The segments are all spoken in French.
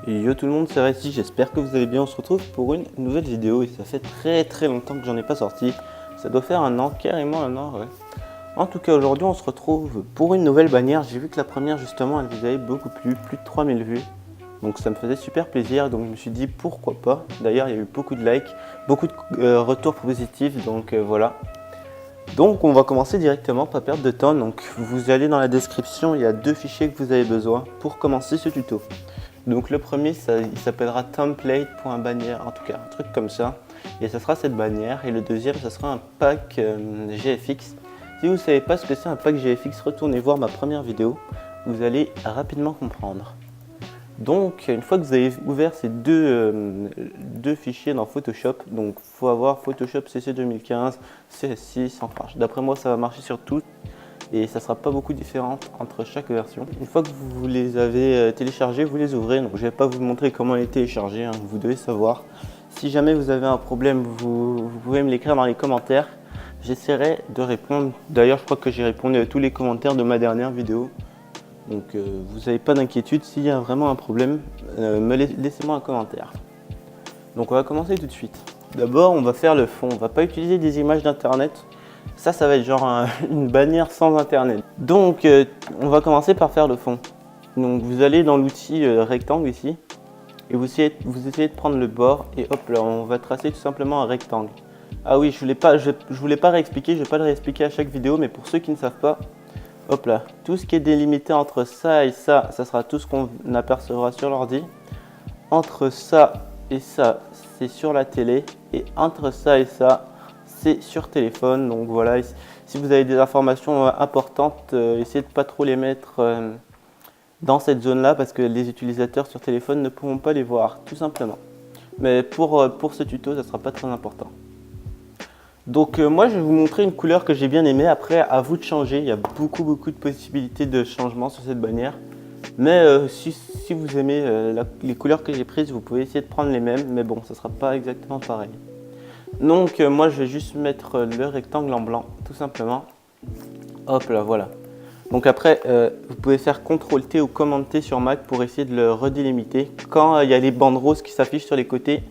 Et yo tout le monde, c'est Récy, j'espère que vous allez bien. On se retrouve pour une nouvelle vidéo et ça fait très longtemps que j'en ai pas sorti. Ça doit faire un an, carrément un an, ouais. En tout cas, aujourd'hui, on se retrouve pour une nouvelle bannière. J'ai vu que la première, justement, elle vous avait beaucoup plu, plus de 3000 vues. Donc ça me faisait super plaisir, donc je me suis dit pourquoi pas. D'ailleurs, il y a eu beaucoup de likes, beaucoup de retours positifs, donc voilà. Donc on va commencer directement, pas perdre de temps. Donc vous allez dans la description, il y a deux fichiers que vous avez besoin pour commencer ce tuto. Donc le premier, il s'appellera template.bannière, en tout cas un truc comme ça. Et ça sera cette bannière. Et le deuxième, ça sera un pack GFX. Si vous ne savez pas ce que c'est un pack GFX, retournez voir ma première vidéo. Vous allez rapidement comprendre. Donc une fois que vous avez ouvert ces deux fichiers dans Photoshop, donc il faut avoir Photoshop CC 2015, CS6, enfin d'après moi ça va marcher sur tout et ça ne sera pas beaucoup différent entre chaque version. Une fois que vous les avez téléchargés, vous les ouvrez, donc je ne vais pas vous montrer comment les télécharger, hein, vous devez savoir. Si jamais vous avez un problème, vous pouvez me l'écrire dans les commentaires, j'essaierai de répondre. D'ailleurs je crois que j'ai répondu à tous les commentaires de ma dernière vidéo. Donc vous n'avez pas d'inquiétude, s'il y a vraiment un problème, laissez-moi un commentaire. Donc on va commencer tout de suite. D'abord on va faire le fond, on ne va pas utiliser des images d'internet. Ça va être genre une bannière sans internet. Donc on va commencer par faire le fond. Donc vous allez dans l'outil rectangle ici. Et vous essayez de prendre le bord et hop là, on va tracer tout simplement un rectangle. Ah oui, je voulais pas réexpliquer, je ne vais pas le réexpliquer à chaque vidéo, mais pour ceux qui ne savent pas, hop là, tout ce qui est délimité entre ça et ça sera tout ce qu'on apercevra sur l'ordi. Entre ça et ça, c'est sur la télé. Et entre ça et ça, c'est sur téléphone. Donc voilà, si vous avez des informations importantes, essayez de ne pas trop les mettre dans cette zone-là parce que les utilisateurs sur téléphone ne pourront pas les voir, tout simplement. Mais pour ce tuto, ça ne sera pas très important. Donc moi je vais vous montrer une couleur que j'ai bien aimée. Après à vous de changer, il y a beaucoup de possibilités de changement sur cette bannière. Mais si vous aimez les couleurs que j'ai prises, vous pouvez essayer de prendre les mêmes. Mais bon, ça ne sera pas exactement pareil. Donc moi je vais juste mettre le rectangle en blanc, tout simplement. Hop là, voilà. Donc après, vous pouvez faire CTRL-T ou CTRL-T sur Mac pour essayer de le redélimiter. Quand il y a les bandes roses qui s'affichent sur les côtés,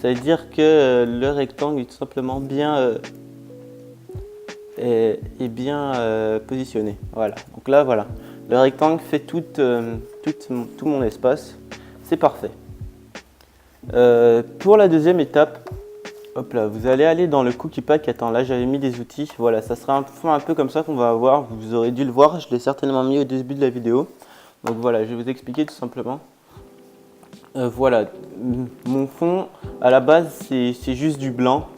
ça veut dire que le rectangle est tout simplement bien, positionné. Voilà. Donc là, voilà. Le rectangle fait tout mon espace. C'est parfait. Pour la deuxième étape, hop là, vous allez aller dans le cookie pack. Attends, là j'avais mis des outils. Voilà, ça sera un peu comme ça qu'on va avoir. Vous aurez dû le voir. Je l'ai certainement mis au début de la vidéo. Donc voilà, je vais vous expliquer tout simplement. Voilà, mon fond à la base c'est juste du blanc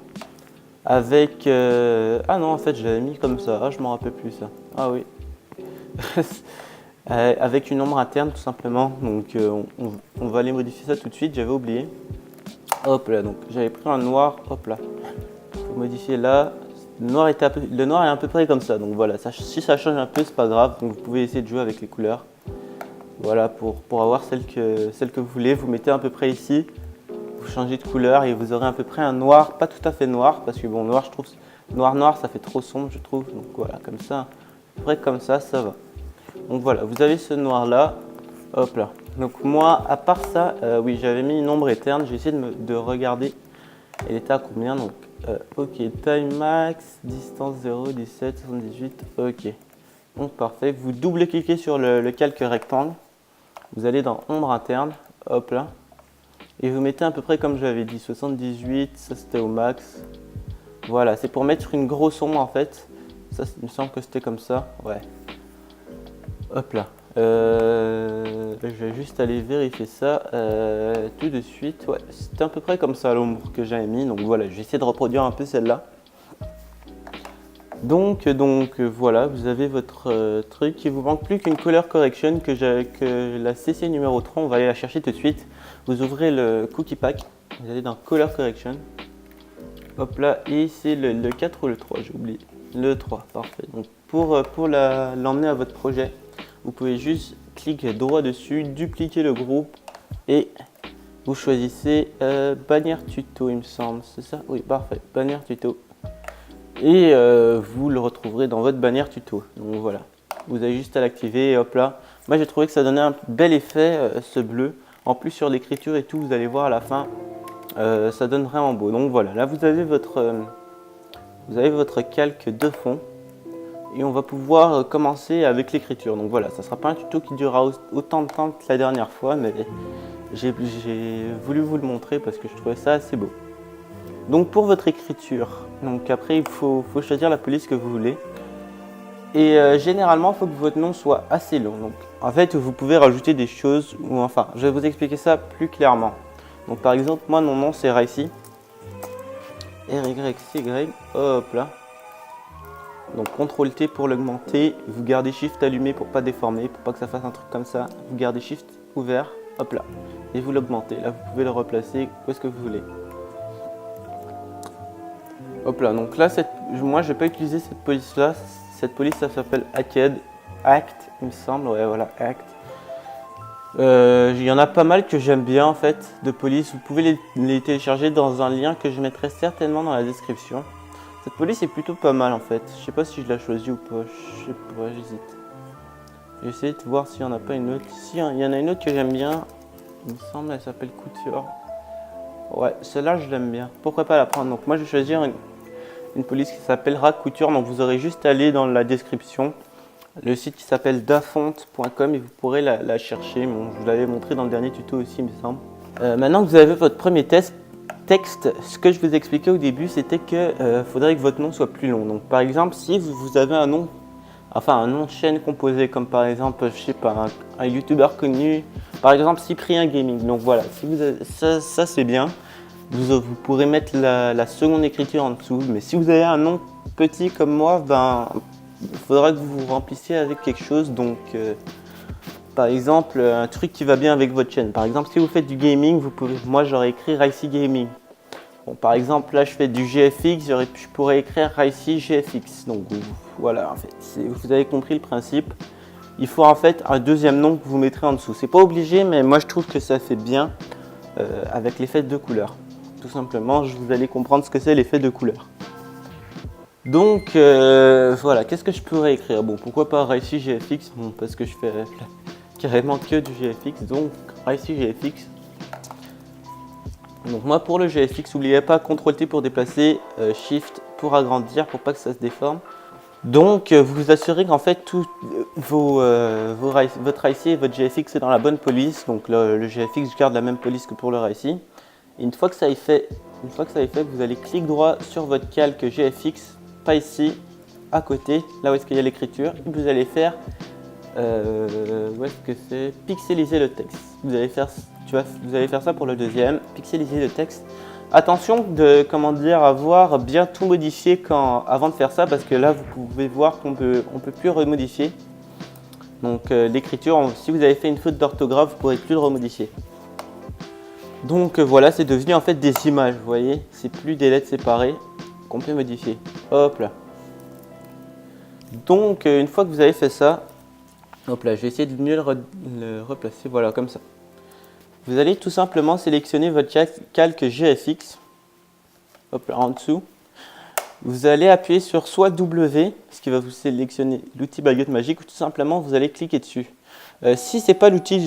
avec ah non en fait je l'avais mis comme ça, ah je m'en rappelle plus ça, ah oui avec une ombre interne tout simplement. Donc on va aller modifier ça tout de suite, j'avais oublié. Hop là, donc j'avais pris un noir, hop là, faut modifier là. Le noir est à peu près comme ça, donc voilà, si ça change un peu c'est pas grave, donc vous pouvez essayer de jouer avec les couleurs. Voilà, pour avoir celle que vous voulez, vous mettez à peu près ici, vous changez de couleur et vous aurez à peu près un noir, pas tout à fait noir, parce que bon, noir, je trouve, noir, ça fait trop sombre, je trouve. Donc voilà, comme ça, à peu près comme ça va. Donc voilà, vous avez ce noir là, hop là. Donc moi, à part ça, oui, j'avais mis une ombre interne, j'ai essayé de regarder, elle était à combien, donc ok, taille max, distance 0, 17, 78, ok. Donc parfait, vous double-cliquez sur le calque rectangle. Vous allez dans ombre interne, hop là, et vous mettez à peu près comme j'avais dit, 78, ça c'était au max. Voilà, c'est pour mettre une grosse ombre en fait. Ça, il me semble que c'était comme ça, ouais. Hop là. Je vais juste aller vérifier ça tout de suite. Ouais, c'était à peu près comme ça l'ombre que j'avais mis. Donc voilà, je vais essayer de reproduire un peu celle-là. Donc voilà, vous avez votre truc. Il vous manque plus qu'une color correction que la CC numéro 3. On va aller la chercher tout de suite. Vous ouvrez le cookie pack, vous allez dans color correction. Hop là, et c'est le 4 ou le 3, j'ai oublié. Le 3, parfait. Donc pour l'emmener à votre projet, vous pouvez juste cliquer droit dessus, dupliquer le groupe et vous choisissez bannière tuto, il me semble. C'est ça? Oui, parfait. Bannière tuto. Et vous le retrouverez dans votre bannière tuto. Donc voilà. Vous avez juste à l'activer et hop là. Moi j'ai trouvé que ça donnait un bel effet, ce bleu. En plus sur l'écriture et tout, vous allez voir à la fin, ça donne vraiment beau. Donc voilà, là vous avez votre calque de fond. Et on va pouvoir commencer avec l'écriture. Donc voilà, ça ne sera pas un tuto qui durera autant de temps que la dernière fois, mais j'ai voulu vous le montrer parce que je trouvais ça assez beau. Donc pour votre écriture, donc après il faut choisir la police que vous voulez. Et généralement, il faut que votre nom soit assez long. Donc, en fait, vous pouvez rajouter des choses, ou enfin, je vais vous expliquer ça plus clairement. Donc, par exemple, moi, mon nom, c'est Raycy. R-Y-C-Y, hop là. Donc, CTRL-T pour l'augmenter. Vous gardez Shift allumé pour pas déformer, pour pas que ça fasse un truc comme ça. Vous gardez Shift ouvert, hop là. Et vous l'augmentez. Là, vous pouvez le replacer où est-ce que vous voulez. Hop là, donc là, moi, je vais pas utiliser cette police-là. Cette police, ça s'appelle Act, il me semble, ouais, voilà, Act. Il y en a pas mal que j'aime bien, en fait, de police. Vous pouvez les télécharger dans un lien que je mettrai certainement dans la description. Cette police est plutôt pas mal, en fait. Je sais pas si je l'ai choisie ou pas, je sais pas, j'hésite. Je vais essayer de voir s'il n'y en a pas une autre. Si, il y en a une autre que j'aime bien, il me semble, elle s'appelle Couture. Ouais, celle-là, je l'aime bien. Pourquoi pas la prendre? Donc moi, je vais choisir une police qui s'appellera Couture, donc vous aurez juste à aller dans la description, le site qui s'appelle dafonte.com et vous pourrez la chercher. Bon, je vous l'avais montré dans le dernier tuto aussi, il me semble. Maintenant que vous avez votre premier texte, ce que je vous expliquais au début, c'était que faudrait que votre nom soit plus long. Donc par exemple, si vous avez un nom de chaîne composé, comme par exemple, je sais pas, un youtubeur connu, par exemple Cyprien Gaming. Donc voilà, si vous avez, ça c'est bien. Vous pourrez mettre la seconde écriture en dessous, mais si vous avez un nom petit comme moi, ben, il faudra que vous remplissiez avec quelque chose. Donc, par exemple, un truc qui va bien avec votre chaîne. Par exemple, si vous faites du gaming, moi j'aurais écrit Raycy Gaming. Bon, par exemple, là je fais du GFX, je pourrais écrire Raycy GFX. Donc voilà, en fait, vous avez compris le principe. Il faut en fait un deuxième nom que vous mettrez en dessous. C'est pas obligé, mais moi je trouve que ça fait bien avec l'effet de couleur. Tout simplement, vous allez comprendre ce que c'est l'effet de couleur. Donc voilà, qu'est-ce que je pourrais écrire? Bon, pourquoi pas Raycy GFX, bon, parce que je fais carrément que du GFX, donc Raycy GFX. Donc moi pour le GFX, n'oubliez pas CTRL-T pour déplacer, Shift pour agrandir, pour pas que ça se déforme. Donc vous vous assurez qu'en fait votre Raycy et votre GFX est dans la bonne police. Donc le GFX, je garde la même police que pour le Raycy. Et une fois que ça est fait, vous allez cliquer droit sur votre calque GFX, pas ici, à côté, là où est-ce qu'il y a l'écriture, et vous allez faire, où est-ce que c'est, pixeliser le texte. Vous allez faire ça pour le deuxième, pixeliser le texte. Attention de, avoir bien tout modifié avant de faire ça, parce que là vous pouvez voir qu'on peut plus remodifier. Donc l'écriture, si vous avez fait une faute d'orthographe, vous ne pourrez plus le remodifier. Donc voilà, c'est devenu en fait des images, vous voyez, c'est plus des lettres séparées qu'on peut modifier. Hop là. Donc une fois que vous avez fait ça, hop là, je vais essayer de mieux le replacer, voilà, comme ça. Vous allez tout simplement sélectionner votre calque GFX, hop là, en dessous. Vous allez appuyer sur soit W, ce qui va vous sélectionner l'outil baguette magique, ou tout simplement vous allez cliquer dessus. Si ce n'est pas l'outil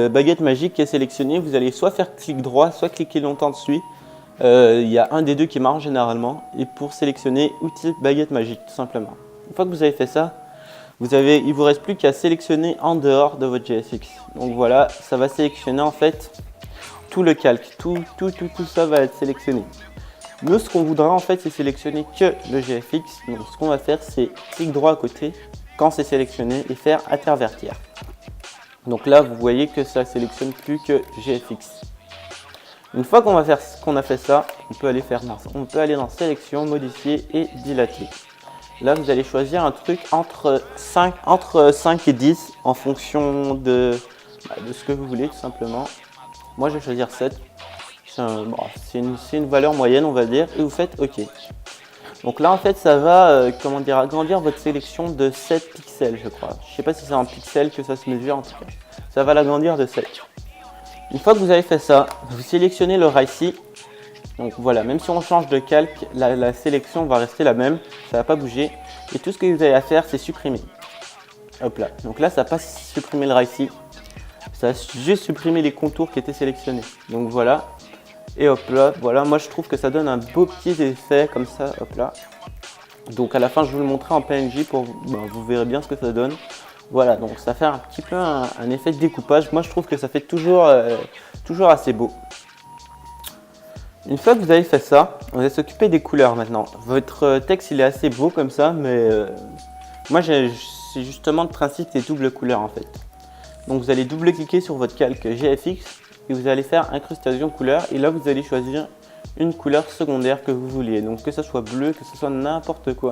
baguette magique qui est sélectionné, vous allez soit faire clic droit, soit cliquer longtemps dessus. Il y a un des deux qui marche généralement. Et pour sélectionner outil baguette magique, tout simplement. Une fois que vous avez fait ça, il ne vous reste plus qu'à sélectionner en dehors de votre GFX. Donc voilà, ça va sélectionner en fait tout le calque. Tout ça va être sélectionné. Nous, ce qu'on voudra en fait, c'est sélectionner que le GFX. Donc ce qu'on va faire, c'est clic droit à côté quand c'est sélectionné et faire intervertir. Donc là, vous voyez que ça sélectionne plus que GFX. Une fois qu'on a fait ça, on peut aller dans sélection, modifier et dilater. Là, vous allez choisir un truc entre 5 et 10 en fonction de ce que vous voulez, tout simplement. Moi, je vais choisir 7. C'est une valeur moyenne, on va dire, et vous faites OK. Donc là, en fait, ça va agrandir votre sélection de 7 pixels, je crois. Je ne sais pas si c'est en pixels que ça se mesure, en tout cas. Ça va l'agrandir de 7. Une fois que vous avez fait ça, vous sélectionnez le Raycy. Donc voilà, même si on change de calque, la sélection va rester la même, ça ne va pas bouger. Et tout ce que vous avez à faire, c'est supprimer. Hop là. Donc là, ça n'a pas supprimé le Ricey. Ça a juste supprimé les contours qui étaient sélectionnés. Donc voilà. Et hop là, voilà. Moi, je trouve que ça donne un beau petit effet comme ça. Hop là. Donc à la fin, je vais vous le montrer en PNG pour vous verrez bien ce que ça donne. Voilà, donc ça fait un petit peu un effet de découpage. Moi, je trouve que ça fait toujours assez beau. Une fois que vous avez fait ça, on va s'occuper des couleurs maintenant. Votre texte, il est assez beau comme ça, mais moi, c'est justement le principe des doubles couleurs en fait. Donc vous allez double-cliquer sur votre calque GFX et vous allez faire incrustation couleur. Et là, vous allez choisir une couleur secondaire que vous vouliez. Donc que ce soit bleu, que ce soit n'importe quoi.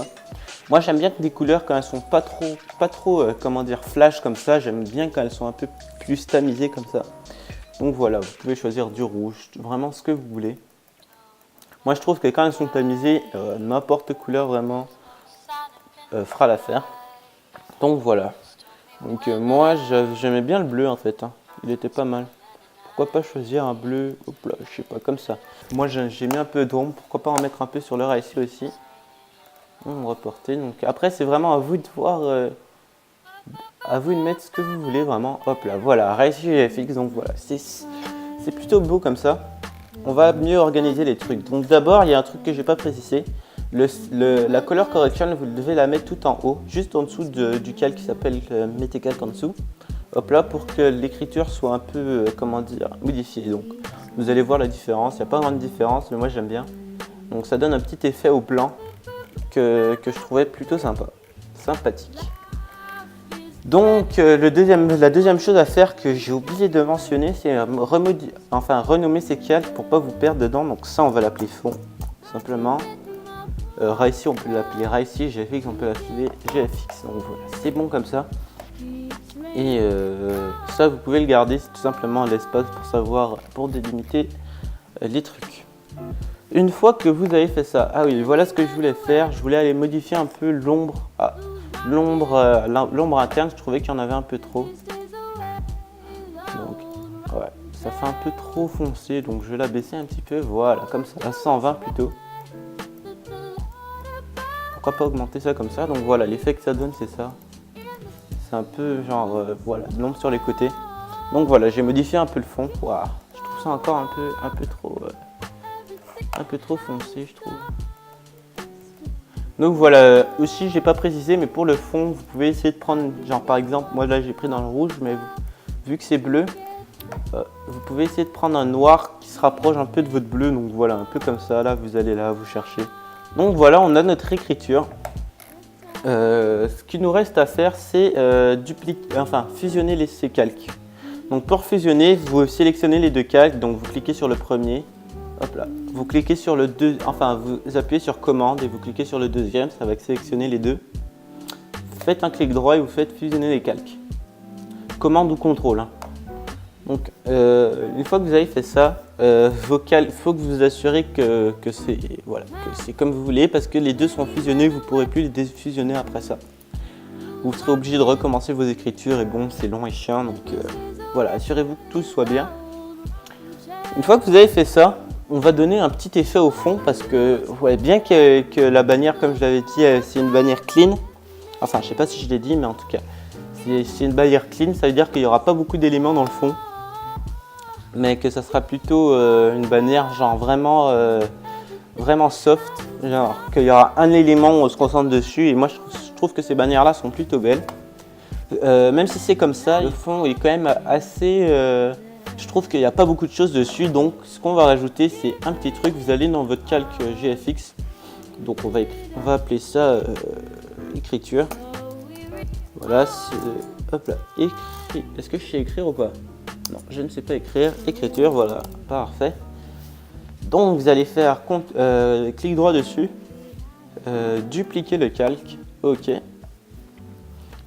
Moi, j'aime bien que des couleurs, quand elles sont pas trop comment dire, flash comme ça, j'aime bien quand elles sont un peu plus tamisées comme ça. Donc voilà, vous pouvez choisir du rouge, vraiment ce que vous voulez. Moi, je trouve que quand elles sont tamisées, n'importe couleur vraiment fera l'affaire. Donc voilà. Donc moi, j'aimais bien le bleu en fait. Hein. Il était pas mal. Pourquoi pas choisir un bleu, hop là, je sais pas, comme ça. Moi, j'ai mis un peu d'ombre. Pourquoi pas en mettre un peu sur le Ricey aussi. Reporter. Donc après, c'est vraiment à vous de voir, à vous de mettre ce que vous voulez vraiment. Hop là, voilà, Ricey GFX. Donc voilà, c'est plutôt beau comme ça. On va mieux organiser les trucs. Donc d'abord, il y a un truc que j'ai pas précisé. La color correction, vous devez la mettre tout en haut, juste en dessous du calque qui s'appelle mettez calque en dessous. Hop là, pour que l'écriture soit un peu, comment dire, modifiée. Donc vous allez voir la différence. Il n'y a pas grande différence, mais moi j'aime bien. Donc ça donne un petit effet au blanc que je trouvais plutôt sympathique. Donc la deuxième chose à faire que j'ai oublié de mentionner, c'est renommer ces calques pour pas vous perdre dedans. Donc ça, on va l'appeler fond, tout simplement. Ricey, on peut l'appeler Ricey, GFX, on peut l'appeler GFX. Donc voilà, c'est bon comme ça. Et ça, vous pouvez le garder, c'est tout simplement l'espace pour délimiter les trucs. Une fois que vous avez fait ça, ah oui, voilà ce que je voulais faire. Je voulais aller modifier un peu l'ombre. L'ombre interne, je trouvais qu'il y en avait un peu trop. Donc, ouais, ça fait un peu trop foncé, donc je vais la baisser un petit peu. Voilà, comme ça, à 120 plutôt. Pourquoi pas augmenter ça comme ça? Donc voilà, l'effet que ça donne, c'est ça. C'est un peu genre, voilà, l'ombre sur les côtés. Donc voilà, j'ai modifié un peu le fond. Wow, je trouve ça encore un peu trop foncé, je trouve. Donc voilà, aussi j'ai pas précisé, mais pour le fond, vous pouvez essayer de prendre, genre par exemple, moi là j'ai pris dans le rouge, mais vu que c'est bleu, vous pouvez essayer de prendre un noir qui se rapproche un peu de votre bleu. Donc voilà, un peu comme ça, là vous allez là, vous cherchez. Donc voilà, on a notre écriture. Ce qu'il nous reste à faire, c'est fusionner ces calques. Donc pour fusionner, vous sélectionnez les deux calques, donc vous cliquez sur le premier. Hop là. Vous cliquez sur le deux, vous appuyez sur commande et vous cliquez sur le deuxième, ça va sélectionner les deux. Faites un clic droit et vous faites fusionner les calques. Commande ou contrôle. Hein. Donc une fois que vous avez fait ça, il faut que vous vous assurez que c'est comme vous voulez, parce que les deux sont fusionnés, vous ne pourrez plus les défusionner après ça. Vous serez obligé de recommencer vos écritures et bon, c'est long et chiant, donc voilà, assurez-vous que tout soit bien. Une fois que vous avez fait ça, on va donner un petit effet au fond parce que bien que la bannière, comme je l'avais dit, c'est une bannière clean. Enfin, je sais pas si je l'ai dit, mais en tout cas, c'est une bannière clean. Ça veut dire qu'il n'y aura pas beaucoup d'éléments dans le fond, mais que ça sera plutôt une bannière genre vraiment soft. Genre qu'il y aura un élément où on se concentre dessus. Et moi, je trouve que ces bannières-là sont plutôt belles. Même si c'est comme ça, le fond est quand même assez... je trouve qu'il n'y a pas beaucoup de choses dessus, donc ce qu'on va rajouter, c'est un petit truc. Vous allez dans votre calque GFX, donc on va appeler ça écriture. Voilà, hop là, écrit. Est-ce que je sais écrire ou pas? Non, je ne sais pas écrire. Écriture, voilà, parfait. Donc vous allez faire clic droit dessus, dupliquer le calque, ok.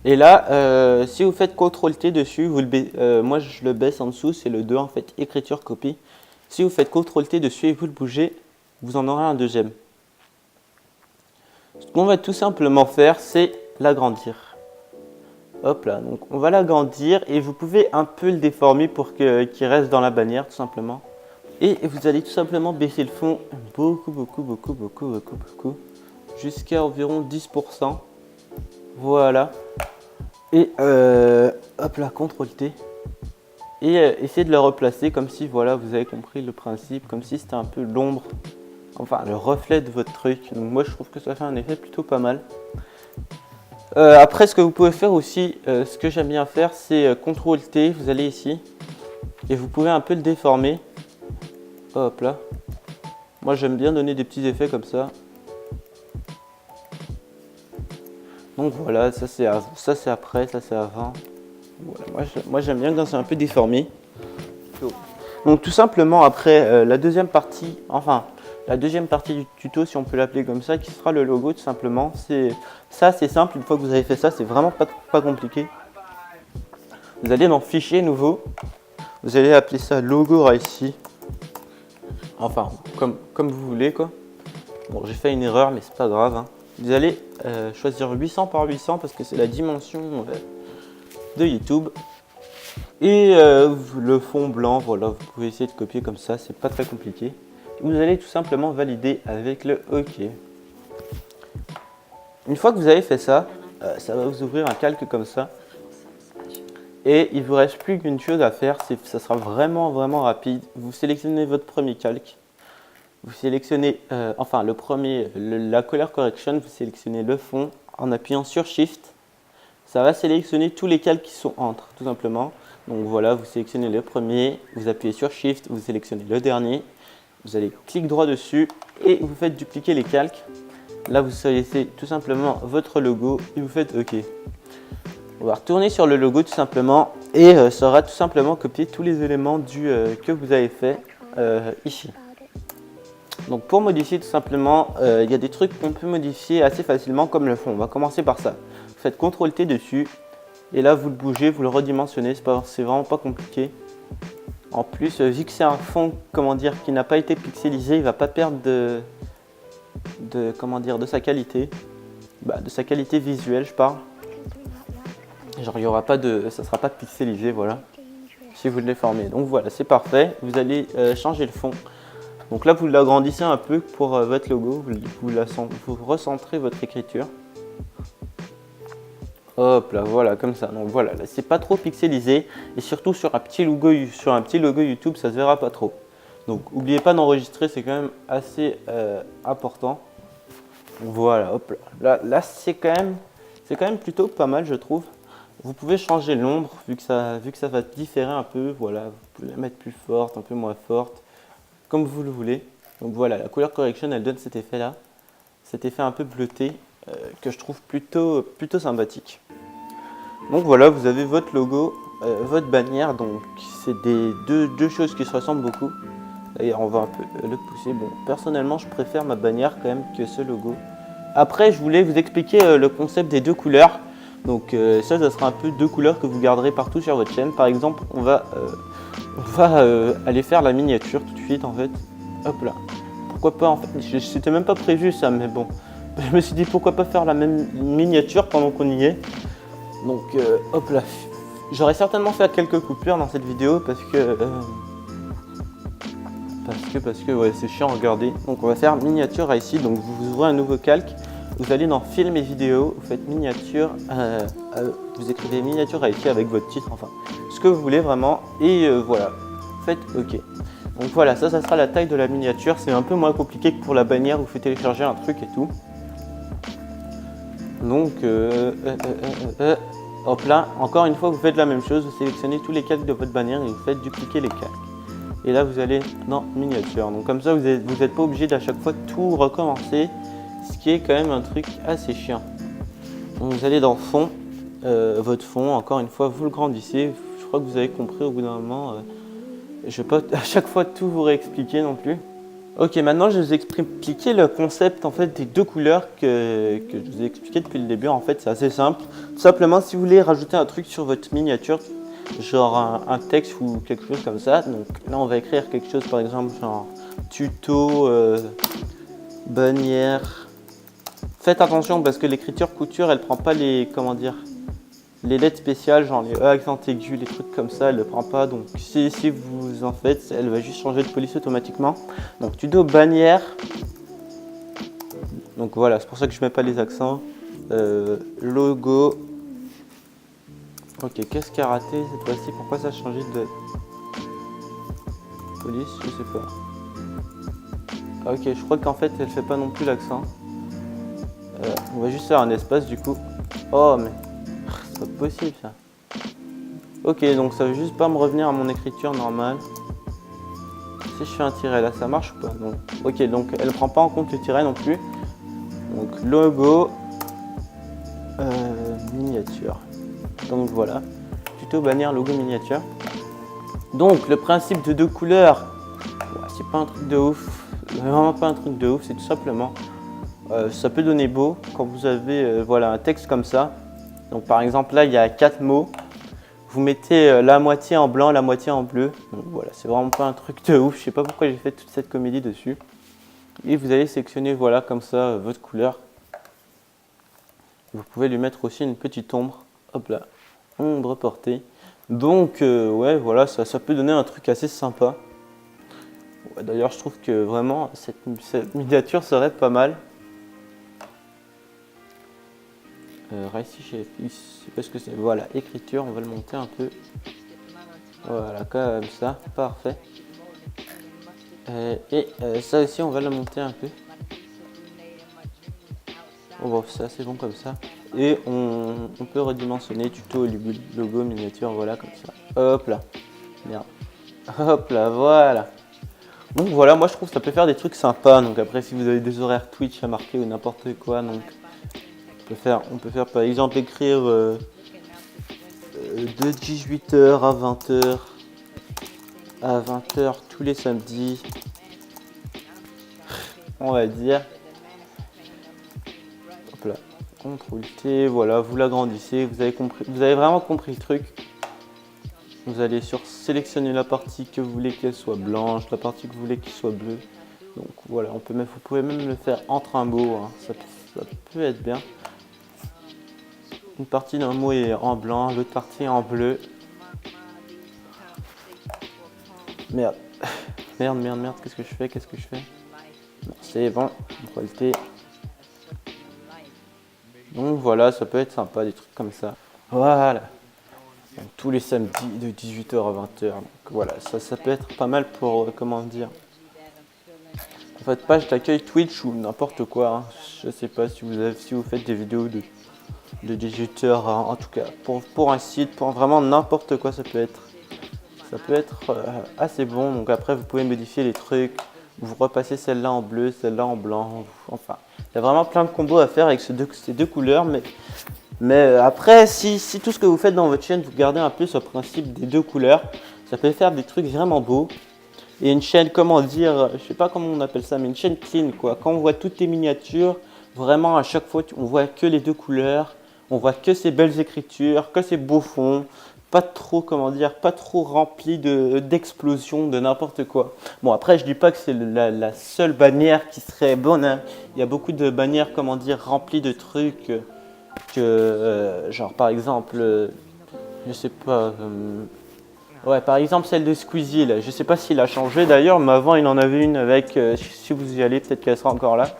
Et là, si vous faites CTRL-T dessus, moi je le baisse en dessous, c'est le 2 en fait, écriture, copie. Si vous faites CTRL-T dessus et vous le bougez, vous en aurez un deuxième. Ce qu'on va tout simplement faire, c'est l'agrandir. Hop là, donc on va l'agrandir et vous pouvez un peu le déformer pour qu'il reste dans la bannière tout simplement. Et vous allez tout simplement baisser le fond beaucoup, jusqu'à environ 10%. Voilà. Et hop là, CTRL-T. Et essayez de le replacer comme si, voilà, vous avez compris le principe, comme si c'était un peu l'ombre, enfin le reflet de votre truc. Donc moi je trouve que ça fait un effet plutôt pas mal. Après, ce que vous pouvez faire aussi, ce que j'aime bien faire, c'est CTRL-T, vous allez ici, et vous pouvez un peu le déformer. Hop là. Moi j'aime bien donner des petits effets comme ça. Donc voilà, ça c'est après, ça c'est avant. Voilà, moi j'aime bien quand c'est un peu déformé. Donc tout simplement après la deuxième partie, enfin la deuxième partie du tuto, si on peut l'appeler comme ça, qui sera le logo tout simplement. C'est simple, une fois que vous avez fait ça, c'est vraiment pas compliqué. Vous allez dans Fichier, Nouveau, vous allez appeler ça logo ici. Enfin, comme vous voulez quoi. Bon, j'ai fait une erreur, mais c'est pas grave. Hein. Vous allez choisir 800 par 800 parce que c'est la dimension de YouTube. Et le fond blanc, voilà, vous pouvez essayer de copier comme ça, c'est pas très compliqué. Vous allez tout simplement valider avec le OK. Une fois que vous avez fait ça, ça va vous ouvrir un calque comme ça. Et il vous reste plus qu'une chose à faire, ça sera vraiment rapide. Vous sélectionnez votre premier calque. Vous sélectionnez, enfin le premier, la color correction, vous sélectionnez le fond en appuyant sur Shift. Ça va sélectionner tous les calques qui sont entre, tout simplement. Donc voilà, vous sélectionnez le premier, vous appuyez sur Shift, vous sélectionnez le dernier. Vous allez clic droit dessus et vous faites dupliquer les calques. Là, vous sélectionnez tout simplement votre logo et vous faites OK. On va retourner sur le logo tout simplement et ça aura tout simplement copié tous les éléments que vous avez fait ici. Donc pour modifier tout simplement, il y a des trucs qu'on peut modifier assez facilement comme le fond. On va commencer par ça. Vous faites CTRL-T dessus et là vous le bougez, vous le redimensionnez, c'est vraiment pas compliqué. En plus, vu que c'est un fond, comment dire, qui n'a pas été pixelisé, il va pas perdre de sa qualité, de sa qualité visuelle, je parle. Genre, il y aura pas ça sera pas pixelisé, voilà. Si vous le déformez. Donc voilà, c'est parfait. Vous allez changer le fond. Donc là, vous l'agrandissez un peu pour votre logo. Vous recentrez votre écriture. Hop là, voilà, comme ça. Donc voilà, là, c'est pas trop pixelisé. Et surtout sur un petit logo YouTube, ça se verra pas trop. Donc n'oubliez pas d'enregistrer, c'est quand même assez important. Voilà, hop là. Là c'est quand même plutôt pas mal, je trouve. Vous pouvez changer l'ombre vu que ça va différer un peu. Voilà, vous pouvez la mettre plus forte, un peu moins forte, comme vous le voulez. Donc voilà, la color correction, elle donne cet effet-là, cet effet un peu bleuté que je trouve plutôt sympathique. Donc voilà, vous avez votre logo, votre bannière. Donc c'est deux choses qui se ressemblent beaucoup. D'ailleurs, on va un peu le pousser. Bon, personnellement, je préfère ma bannière quand même que ce logo. Après, je voulais vous expliquer le concept des deux couleurs. Donc ça sera un peu deux couleurs que vous garderez partout sur votre chaîne. Par exemple, on va aller faire la miniature tout de suite en fait. Hop là. Pourquoi pas en fait, c'était même pas prévu ça, mais bon. Je me suis dit pourquoi pas faire la même miniature pendant qu'on y est. Donc hop là. J'aurais certainement fait quelques coupures dans cette vidéo parce que ouais, c'est chiant à regarder. Donc on va faire miniature ici. Donc vous ouvrez un nouveau calque. Vous allez dans Film et vidéo, vous faites miniature, vous écrivez miniature ici avec votre titre, enfin ce que vous voulez vraiment, et voilà, faites OK. Donc voilà, ça sera la taille de la miniature, c'est un peu moins compliqué que pour la bannière où il faut télécharger un truc et tout. Donc hop là, encore une fois vous faites la même chose, vous sélectionnez tous les calques de votre bannière et vous faites dupliquer les calques. Et là vous allez dans miniature, donc comme ça vous n'êtes pas obligé d'à chaque fois tout recommencer. Ce qui est quand même un truc assez chiant. Donc vous allez dans fond, votre fond, encore une fois vous le grandissez, je crois que vous avez compris au bout d'un moment, je ne vais pas à chaque fois tout vous réexpliquer non plus. Ok, maintenant je vais vous expliquer le concept en fait des deux couleurs que je vous ai expliqué depuis le début. En fait c'est assez simple, tout simplement si vous voulez rajouter un truc sur votre miniature, genre un texte ou quelque chose comme ça, donc là on va écrire quelque chose par exemple genre tuto, bannière. Faites attention parce que l'écriture couture, elle prend pas les lettres spéciales, genre les E accent aigu, les trucs comme ça, elle ne prend pas. Donc si vous en faites, elle va juste changer de police automatiquement. Donc tuto bannière. Donc voilà, c'est pour ça que je mets pas les accents. Logo Ok, qu'est-ce qui a raté cette fois-ci? Pourquoi ça a changé de police? Je sais pas. Ah, ok, je crois qu'en fait elle fait pas non plus l'accent. On va juste faire un espace du coup. Oh mais c'est pas possible ça. Ok, donc ça veut juste pas me revenir à mon écriture normale. Si je fais un tiret là, ça marche ou pas? Non. Ok, donc elle prend pas en compte le tiret non plus. Donc logo, miniature. Donc voilà, tuto bannière logo miniature. Donc le principe de deux couleurs, c'est pas un truc de ouf, vraiment pas un truc de ouf, c'est tout simplement, ça peut donner beau quand vous avez voilà, un texte comme ça. Donc par exemple là il y a 4 mots, vous mettez la moitié en blanc, la moitié en bleu. Donc voilà, c'est vraiment pas un truc de ouf, je sais pas pourquoi j'ai fait toute cette comédie dessus. Et vous allez sélectionner voilà comme ça votre couleur. Vous pouvez lui mettre aussi une petite ombre, hop là, ombre portée. Donc ouais voilà, ça peut donner un truc assez sympa. Ouais, d'ailleurs je trouve que vraiment cette miniature serait pas mal. Ici chez FX, je sais pas ce que c'est. Voilà, écriture, on va le monter un peu. Voilà, comme ça, parfait. Et ça aussi on va le monter un peu. Bon, ça c'est bon comme ça. Et on peut redimensionner tuto logo miniature, voilà comme ça. Hop là. Merde. Hop là, voilà. Donc voilà, moi je trouve que ça peut faire des trucs sympas. Donc après, si vous avez des horaires Twitch à marquer ou n'importe quoi, donc on peut faire par exemple écrire de 18h à 20h à 20h tous les samedis, on va dire. Hop là, CTRL T, voilà, vous l'agrandissez, vous avez vraiment compris le truc. Vous allez sélectionner la partie que vous voulez qu'elle soit blanche, la partie que vous voulez qu'elle soit bleue. Donc voilà, vous pouvez même le faire entre un mot, hein. Ça peut être bien. Une partie d'un mot est en blanc, l'autre partie est en bleu. Merde, merde, qu'est-ce que je fais? Bon, c'est bon, CTRL T. Donc voilà, ça peut être sympa, des trucs comme ça. Voilà. Donc, tous les samedis de 18h à 20h. Donc voilà, ça peut être pas mal pour, comment dire, en fait, page d'accueil Twitch ou n'importe quoi. Hein. Je sais pas si vous faites des vidéos de 18h, en tout cas, pour un site, pour vraiment n'importe quoi, ça peut être assez bon. Donc après, vous pouvez modifier les trucs. Vous repassez celle-là en bleu, celle-là en blanc. Enfin, il y a vraiment plein de combos à faire avec ces deux couleurs. Mais après, si tout ce que vous faites dans votre chaîne, vous gardez un peu ce principe des deux couleurs, ça peut faire des trucs vraiment beaux. Et une chaîne, comment dire, je sais pas comment on appelle ça, mais une chaîne clean quoi. Quand on voit toutes les miniatures, vraiment à chaque fois, on voit que les deux couleurs, on voit que ces belles écritures, que ces beaux fonds, pas trop, comment dire, pas trop rempli d'explosions, de n'importe quoi. Bon après, je dis pas que c'est la seule bannière qui serait bonne, hein. Il y a beaucoup de bannières, comment dire, remplies de trucs genre par exemple, je sais pas. Ouais, par exemple celle de Squeezie, là. Je sais pas s'il a changé d'ailleurs, mais avant il en avait une avec, si vous y allez, peut-être qu'elle sera encore là.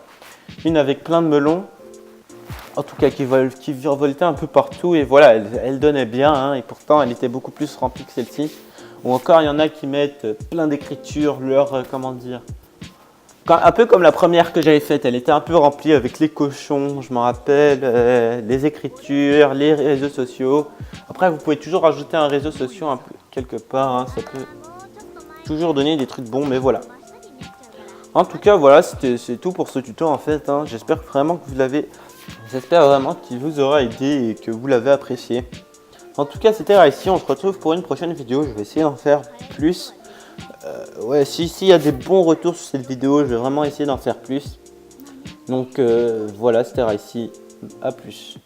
Une avec plein de melons, en tout cas qui virevoltait un peu partout et voilà, elle donnait bien, hein, et pourtant elle était beaucoup plus remplie que celle-ci. Ou encore il y en a qui mettent plein d'écritures, comment dire, un peu comme la première que j'avais faite, elle était un peu remplie avec les cochons, je m'en rappelle, les écritures, les réseaux sociaux. Après, vous pouvez toujours rajouter un réseau social un peu, quelque part, hein, ça peut toujours donner des trucs bons, mais voilà. En tout cas, voilà, c'est tout pour ce tuto en fait, hein. J'espère vraiment qu'il vous aura aidé et que vous l'avez apprécié. En tout cas, c'était ici, on se retrouve pour une prochaine vidéo, je vais essayer d'en faire plus. Ouais, s'il y a des bons retours sur cette vidéo, je vais vraiment essayer d'en faire plus. Donc voilà, c'était ici. À plus.